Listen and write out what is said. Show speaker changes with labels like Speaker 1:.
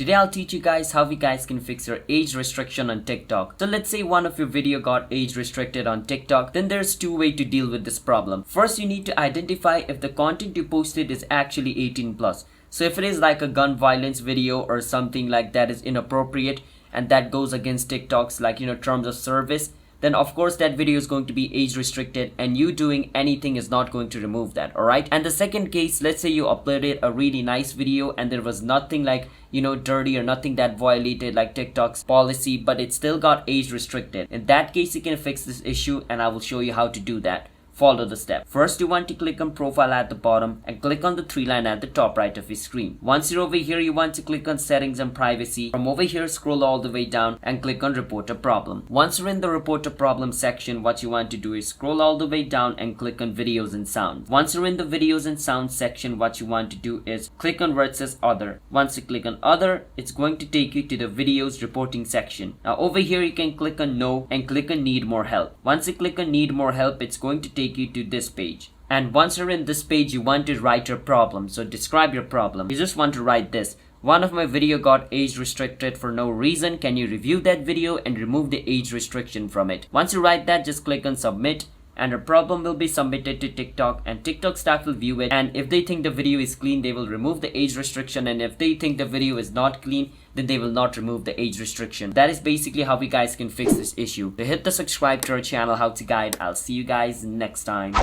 Speaker 1: Today I'll teach you guys how you guys can fix your age restriction on TikTok. So let's say one of your video got age restricted on TikTok, then there's two ways to deal with this problem. First, you need to identify if the content you posted is actually 18 plus. So if it is like a gun violence video or something like that is inappropriate and that goes against TikTok's terms of service, then of course that video is going to be age restricted and you doing anything is not going to remove that, alright? And the second case, let's say you uploaded a really nice video and there was nothing dirty or nothing that violated like TikTok's policy, but it still got age restricted. In that case, you can fix this issue and I will show you how to do that. Follow the step. First, you want to click on profile at the bottom and click on the three line at the top right of your screen. Once you're over here, you want to click on settings and privacy. From over here, scroll all the way down and click on report a problem. Once you're in the report a problem section, what you want to do is scroll all the way down and click on videos and sound. Once you're in the videos and sound section, what you want to do is click on where it says other. Once you click on other, it's going to take you to the videos reporting section. Now over here, you can click on no and click on need more help. Once you click on need more help, it's going to take you to this page. And once you're in this page, you want to write your problem. So describe your problem. You just want to write this: one of my video got age restricted for no reason. Can you review that video and remove the age restriction from it? Once you write that, just click on submit and a problem will be submitted to TikTok and TikTok staff will view it, and if they think the video is clean, they will remove the age restriction, and if they think the video is not clean, then they will not remove the age restriction. That is basically how you guys can fix this issue. So hit the subscribe to our channel, How to Guide. I'll see you guys next time.